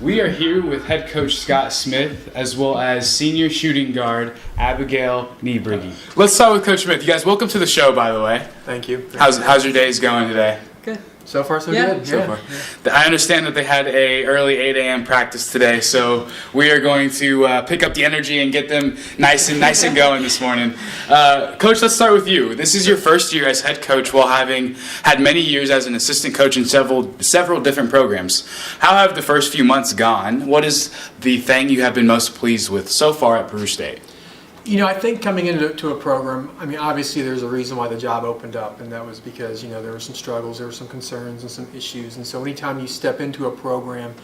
We are here with head coach Scott Smith as well as senior shooting guard Abigail Niebrugge. Let's start with Coach Smith. You guys, welcome to the show, by the way. Thank you. How's your days going today? Good. So far, so good. So far. I understand that they had a early 8 a.m. practice today, so we are going to pick up the energy and get them nice and going this morning. Coach, let's start with you. This is your first year as head coach while having had many years as an assistant coach in several different programs. How have the first few months gone? What is the thing you have been most pleased with so far at Peru State? You know, I think coming into a program, I mean, obviously there's a reason why the job opened up, and that was because, you know, there were some struggles, there were some concerns and some issues. And so anytime you step into a program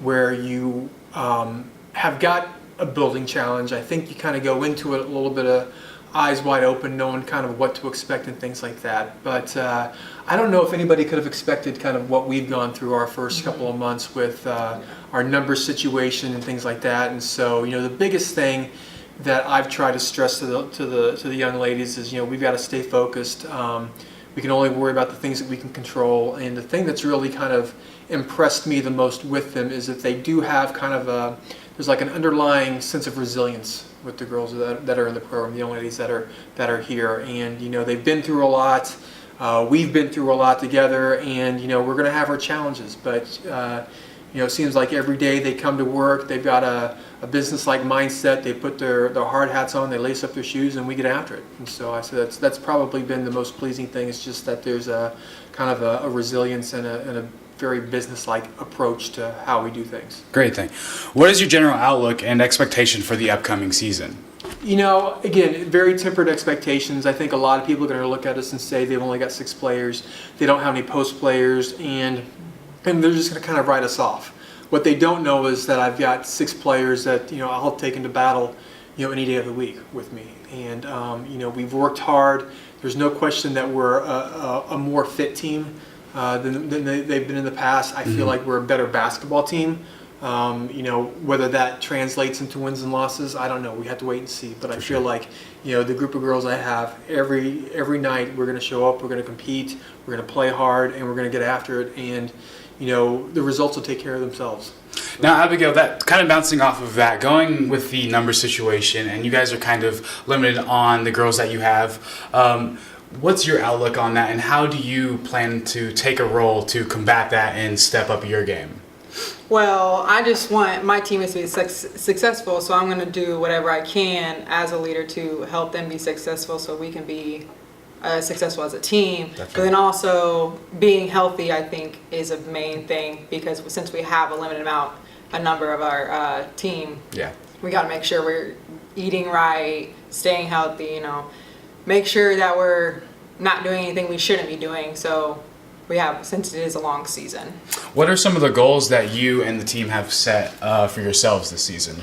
where you have got a building challenge, I think you kind of go into it a little bit of eyes wide open, knowing kind of what to expect and things like that. But I don't know if anybody could have expected kind of what we've gone through our first couple of months with our number situation and things like that. And so, you know, the biggest thing that I've tried to stress to the young ladies is, you know, we've got to stay focused. We can only worry about the things that we can control. And the thing that's really kind of impressed me the most with them is that they do have kind of there's like an underlying sense of resilience with the girls that are in the program, the young ladies that are here. And, you know, they've been through a lot. We've been through a lot together, and, you know, we're going to have our challenges. But, you know, it seems like every day they come to work, they've got a business-like mindset. They put their hard hats on, they lace up their shoes, and we get after it. And so I said that's probably been the most pleasing thing. It's just that there's a kind of a resilience and a very business-like approach to how we do things. Great thing. What is your general outlook and expectation for the upcoming season? You know, again, very tempered expectations. I think a lot of people are going to look at us and say they've only got 6 players, they don't have any post players, and they're just going to kind of write us off. What they don't know is that I've got 6 players that, you know, I'll take into battle, you know, any day of the week with me. And, you know, we've worked hard. There's no question that we're a more fit team than they've been in the past. I feel like we're a better basketball team. You know, whether that translates into wins and losses, I don't know. We have to wait and see. But I feel like, you know, the group of girls I have, every night we're going to show up, we're going to compete, we're going to play hard, and we're going to get after it. And, you know, the results will take care of themselves. Now, Abigail, that kind of bouncing off of that, going with the number situation, and you guys are kind of limited on the girls that you have. What's your outlook on that, and how do you plan to take a role to combat that and step up your game? Well, I just want my team to be successful, so I'm going to do whatever I can as a leader to help them be successful so we can be successful as a team. Definitely. But then also being healthy, I think, is a main thing, because since we have a number of our team, we got to make sure we're eating right, staying healthy, you know, make sure that we're not doing anything we shouldn't be doing. So since it is a long season. What are some of the goals that you and the team have set for yourselves this season?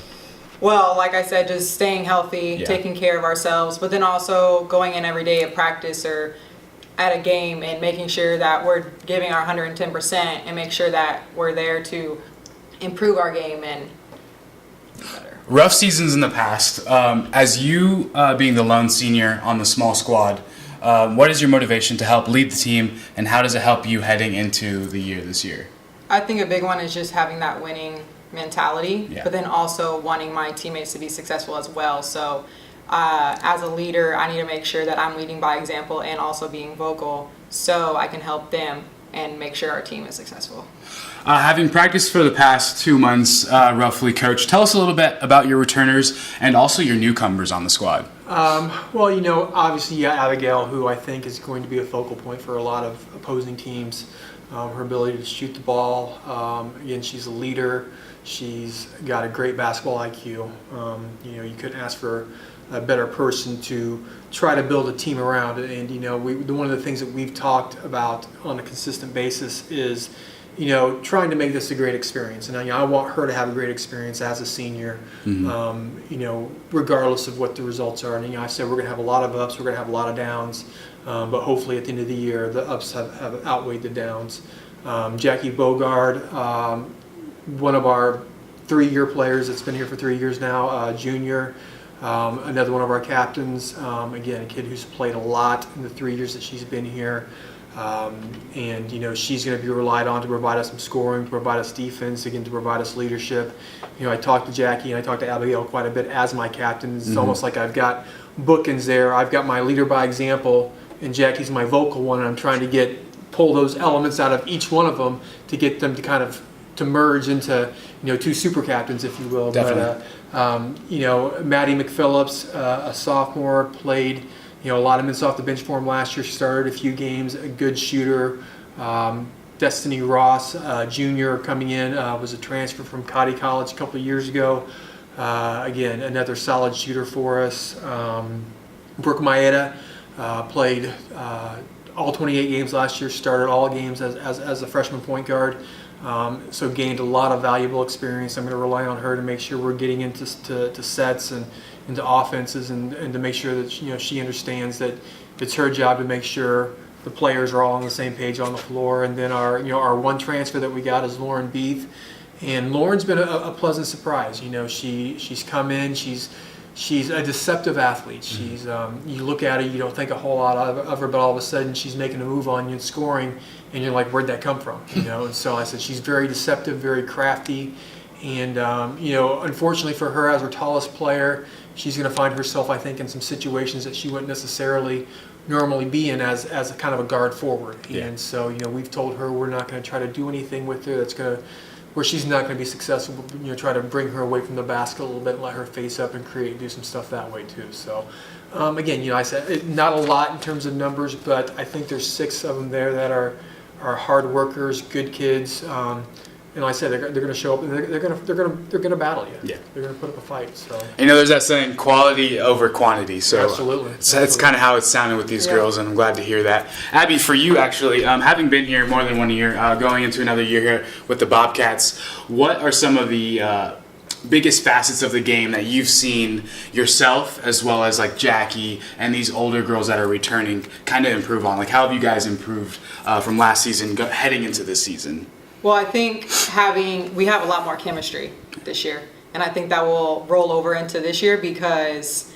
Well, like I said, just staying healthy, taking care of ourselves, but then also going in every day at practice or at a game and making sure that we're giving our 110% and make sure that we're there to improve our game and be better. Rough seasons in the past. As you being the lone senior on the small squad, what is your motivation to help lead the team, and how does it help you heading into the year this year? I think a big one is just having that winning mentality, but then also wanting my teammates to be successful as well. So as a leader, I need to make sure that I'm leading by example and also being vocal so I can help them and make sure our team is successful. Having practiced for the past 2 months, roughly, Coach, tell us a little bit about your returners and also your newcomers on the squad. Well, you know, obviously, Abigail, who I think is going to be a focal point for a lot of opposing teams. Her ability to shoot the ball. Again, she's a leader. She's got a great basketball IQ. You know, you couldn't ask for a better person to try to build a team around. And, you know, one of the things that we've talked about on a consistent basis is, you know, trying to make this a great experience. And I want her to have a great experience as a senior, you know, regardless of what the results are. And, you know, I said we're going to have a lot of ups, we're going to have a lot of downs, but hopefully at the end of the year, the ups have outweighed the downs. Jackie Bogard, one of our 3-year players that's been here for 3 years now, junior. Another one of our captains, again, a kid who's played a lot in the 3 years that she's been here. And, she's going to be relied on to provide us some scoring, to provide us defense, again, to provide us leadership. I talked to Jackie and I talked to Abigail quite a bit as my captain. It's almost like I've got bookends there. I've got my leader by example, and Jackie's my vocal one, and I'm trying to pull those elements out of each one of them to get them to merge into, two super captains, if you will. Definitely. But, Maddie McPhillips, a sophomore, played a lot of minutes off the bench for him last year. She started a few games, a good shooter. Destiny Ross, junior, coming in, was a transfer from Cotty College a couple of years ago. Again, another solid shooter for us. Brooke Maeda played all 28 games last year, started all games as a freshman point guard. So gained a lot of valuable experience. I'm going to rely on her to make sure we're getting into sets and into offenses, and to make sure that she understands that it's her job to make sure the players are all on the same page on the floor. And then our one transfer that we got is Lauren Beath, and Lauren's been a pleasant surprise. She's come in. She's a deceptive athlete. She's you look at her, you don't think a whole lot of her, but all of a sudden she's making a move on you and scoring, and you're like, where'd that come from? And so I said she's very deceptive, very crafty, and unfortunately for her, as our tallest player, she's going to find herself, I think, in some situations that she wouldn't necessarily normally be in as a kind of a guard forward. Yeah. And so we've told her we're not going to try to do anything with her that's going to, where she's not going to be successful, try to bring her away from the basket a little bit and let her face up and do some stuff that way too. So again, I said not a lot in terms of numbers, but I think there's 6 of them there that are hard workers, good kids. And like I said, they're going to show up and they're going to battle you. Yeah. They're going to put up a fight. So There's that saying, quality over quantity. So absolutely. That's kind of how it's sounding with these girls, and I'm glad to hear that. Abby, for you actually, having been here more than 1 year, going into another year here with the Bobcats, what are some of the biggest facets of the game that you've seen yourself, as well as like Jackie and these older girls that are returning, kind of improve on? Like, how have you guys improved from last season heading into this season? Well, I think we have a lot more chemistry this year, and I think that will roll over into this year, because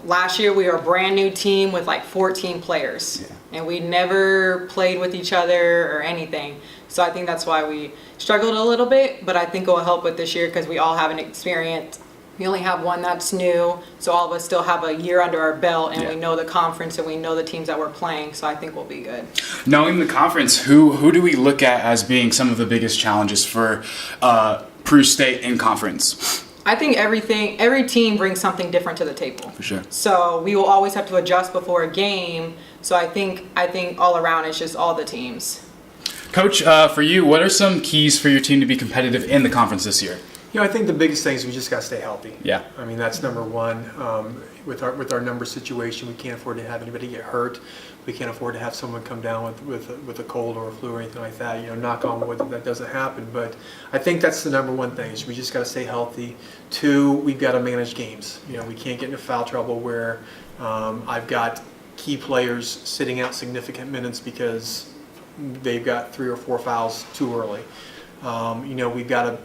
last year we were a brand new team with like 14 players, and we never played with each other or anything. So I think that's why we struggled a little bit, but I think it will help with this year because we all have an experience. We only have one that's new, so all of us still have a year under our belt, and we know the conference and we know the teams that we're playing, so I think we'll be good. Knowing the conference, who do we look at as being some of the biggest challenges for Peru State in conference? I think every team brings something different to the table. For sure. So we will always have to adjust before a game, so I think all around it's just all the teams. Coach, for you, what are some keys for your team to be competitive in the conference this year? I think the biggest thing is we just got to stay healthy. Yeah. I mean, that's number one. With our number situation, we can't afford to have anybody get hurt. We can't afford to have someone come down with a cold or a flu or anything like that. Knock on wood that doesn't happen. But I think that's the number one thing, is we just got to stay healthy. 2, we've got to manage games. We can't get into foul trouble where I've got key players sitting out significant minutes because they've got 3 or 4 fouls too early. We've got to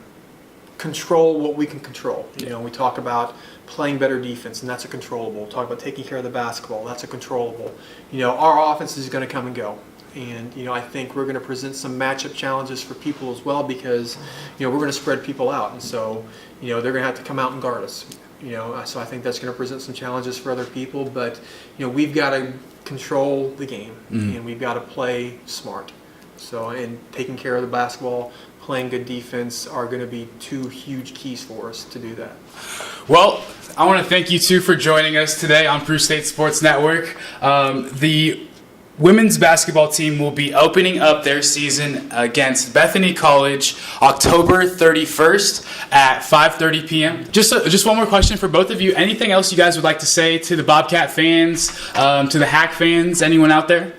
control what we can control. We talk about playing better defense, and that's a controllable. Talk about taking care of the basketball, that's a controllable. Our offense is going to come and go, and I think we're going to present some matchup challenges for people as well, because we're going to spread people out, and so they're going to have to come out and guard us. So I think that's going to present some challenges for other people, but we've got to control the game, and we've got to play smart. So, and taking care of the basketball, playing good defense are going to be 2 huge keys for us to do that. Well, I want to thank you two for joining us today on Peru State Sports Network. The women's basketball team will be opening up their season against Bethany College October 31st at 5:30 p.m. Just one more question for both of you. Anything else you guys would like to say to the Bobcat fans, to the Hack fans, anyone out there?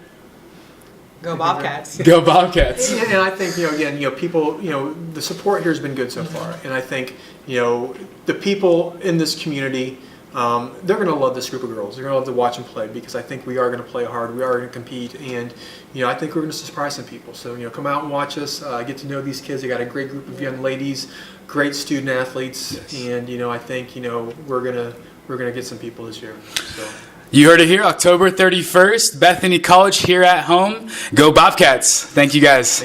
Go Bobcats. Go Bobcats. And I think, again, people, the support here has been good so far. And I think, the people in this community, they're going to love this group of girls. They're going to love to watch them play, because I think we are going to play hard. We are going to compete. And, I think we're going to surprise some people. So, come out and watch us. Get to know these kids. They got a great group of young ladies, great student athletes. Yes. And, I think, we're going to get some people this year. So. You heard it here, October 31st, Bethany College here at home. Go Bobcats. Thank you guys.